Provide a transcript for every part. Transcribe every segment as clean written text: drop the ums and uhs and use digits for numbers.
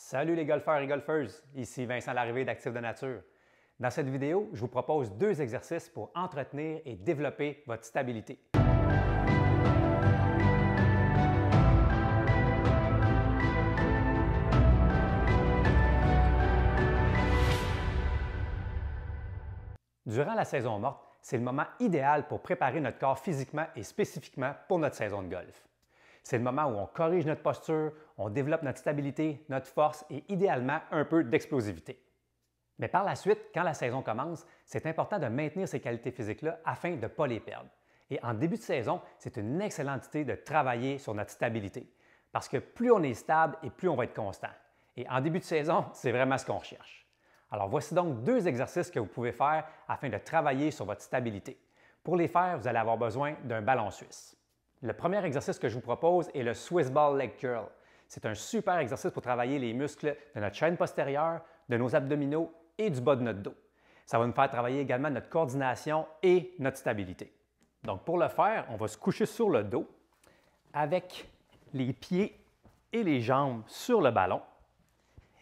Salut les golfeurs et golfeuses, ici Vincent Larrivée d'Actifs de Nature. Dans cette vidéo, je vous propose 2 exercices pour entretenir et développer votre stabilité. Durant la saison morte, c'est le moment idéal pour préparer notre corps physiquement et spécifiquement pour notre saison de golf. C'est le moment où on corrige notre posture, on développe notre stabilité, notre force et idéalement un peu d'explosivité. Mais par la suite, quand la saison commence, c'est important de maintenir ces qualités physiques-là afin de ne pas les perdre. Et en début de saison, c'est une excellente idée de travailler sur notre stabilité parce que plus on est stable et plus on va être constant. Et en début de saison, c'est vraiment ce qu'on recherche. Alors voici donc 2 exercices que vous pouvez faire afin de travailler sur votre stabilité. Pour les faire, vous allez avoir besoin d'un ballon suisse. Le premier exercice que je vous propose est le Swiss Ball Leg Curl. C'est un super exercice pour travailler les muscles de notre chaîne postérieure, de nos abdominaux et du bas de notre dos. Ça va nous faire travailler également notre coordination et notre stabilité. Donc pour le faire, on va se coucher sur le dos avec les pieds et les jambes sur le ballon.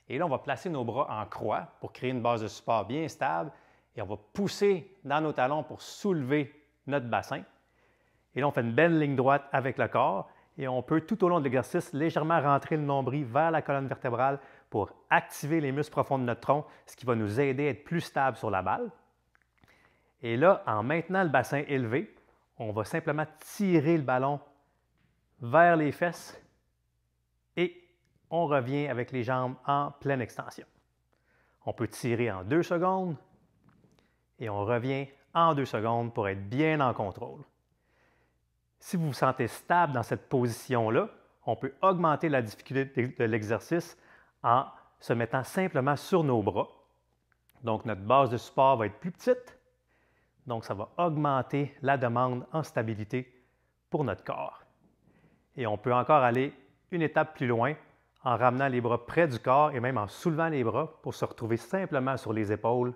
Et là, on va placer nos bras en croix pour créer une base de support bien stable et on va pousser dans nos talons pour soulever notre bassin. Et là, on fait une belle ligne droite avec le corps et on peut tout au long de l'exercice légèrement rentrer le nombril vers la colonne vertébrale pour activer les muscles profonds de notre tronc, ce qui va nous aider à être plus stable sur la balle. Et là, en maintenant le bassin élevé, on va simplement tirer le ballon vers les fesses et on revient avec les jambes en pleine extension. On peut tirer en 2 secondes et on revient en 2 secondes pour être bien en contrôle. Si vous vous sentez stable dans cette position-là, on peut augmenter la difficulté de l'exercice en se mettant simplement sur nos bras. Donc, notre base de support va être plus petite. Donc, ça va augmenter la demande en stabilité pour notre corps. Et on peut encore aller une étape plus loin en ramenant les bras près du corps et même en soulevant les bras pour se retrouver simplement sur les épaules.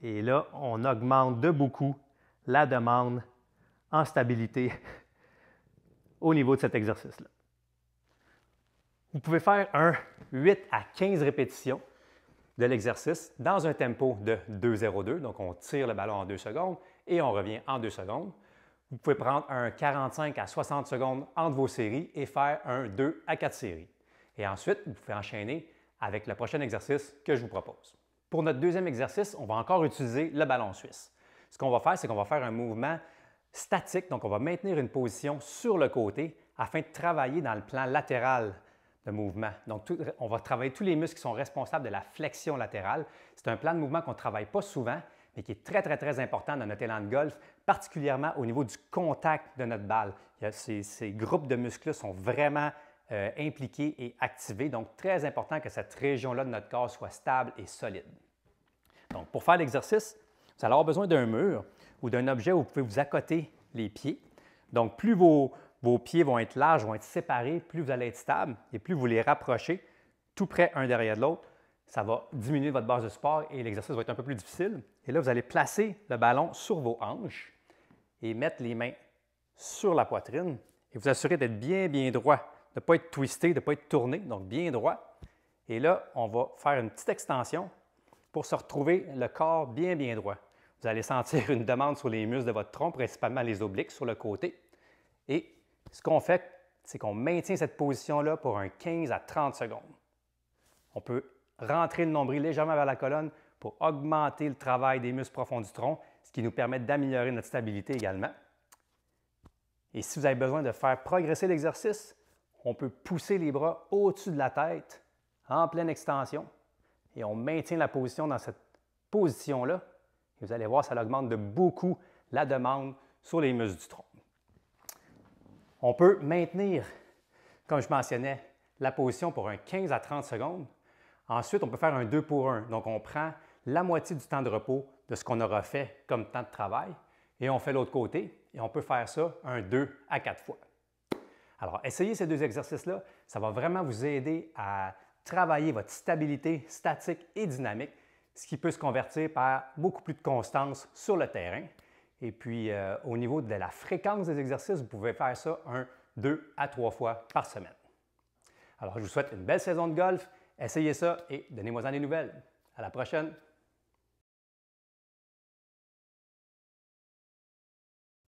Et là, on augmente de beaucoup la demande en stabilité au niveau de cet exercice-là. Vous pouvez faire un 8 à 15 répétitions de l'exercice dans un tempo de 2-0-2. Donc, on tire le ballon en 2 secondes et on revient en 2 secondes. Vous pouvez prendre un 45 à 60 secondes entre vos séries et faire un 2 à 4 séries. Et ensuite, vous pouvez enchaîner avec le prochain exercice que je vous propose. Pour notre deuxième exercice, on va encore utiliser le ballon suisse. Ce qu'on va faire, c'est qu'on va faire un mouvement statique, donc on va maintenir une position sur le côté afin de travailler dans le plan latéral de mouvement. Donc, on va travailler tous les muscles qui sont responsables de la flexion latérale. C'est un plan de mouvement qu'on ne travaille pas souvent, mais qui est très important dans notre élan de golf, particulièrement au niveau du contact de notre balle. Ces groupes de muscles-là sont vraiment impliqués et activés, donc très important que cette région-là de notre corps soit stable et solide. Donc, pour faire l'exercice, vous allez avoir besoin d'un mur ou d'un objet où vous pouvez vous accoter les pieds. Donc, plus vos pieds vont être larges, vont être séparés, plus vous allez être stable et plus vous les rapprochez tout près un derrière de l'autre, ça va diminuer votre base de support et l'exercice va être un peu plus difficile. Et là, vous allez placer le ballon sur vos hanches et mettre les mains sur la poitrine et vous assurer d'être bien droit, de ne pas être twisté, de ne pas être tourné, donc bien droit. Et là, on va faire une petite extension pour se retrouver le corps bien droit. Vous allez sentir une demande sur les muscles de votre tronc, principalement les obliques sur le côté. Et ce qu'on fait, c'est qu'on maintient cette position-là pour un 15 à 30 secondes. On peut rentrer le nombril légèrement vers la colonne pour augmenter le travail des muscles profonds du tronc, ce qui nous permet d'améliorer notre stabilité également. Et si vous avez besoin de faire progresser l'exercice, on peut pousser les bras au-dessus de la tête, en pleine extension, et on maintient la position dans cette position-là. Et vous allez voir, ça augmente de beaucoup la demande sur les muscles du tronc. On peut maintenir, comme je mentionnais, la position pour un 15 à 30 secondes. Ensuite, on peut faire un 2 pour 1. Donc, on prend la moitié du temps de repos de ce qu'on aura fait comme temps de travail et on fait l'autre côté et on peut faire ça un 2 à 4 fois. Alors, essayez ces 2 exercices-là. Ça va vraiment vous aider à travailler votre stabilité statique et dynamique, ce qui peut se convertir par beaucoup plus de constance sur le terrain. Et puis, au niveau de la fréquence des exercices, vous pouvez faire ça un 2 à 3 fois par semaine. Alors, je vous souhaite une belle saison de golf. Essayez ça et donnez-moi-en des nouvelles. À la prochaine!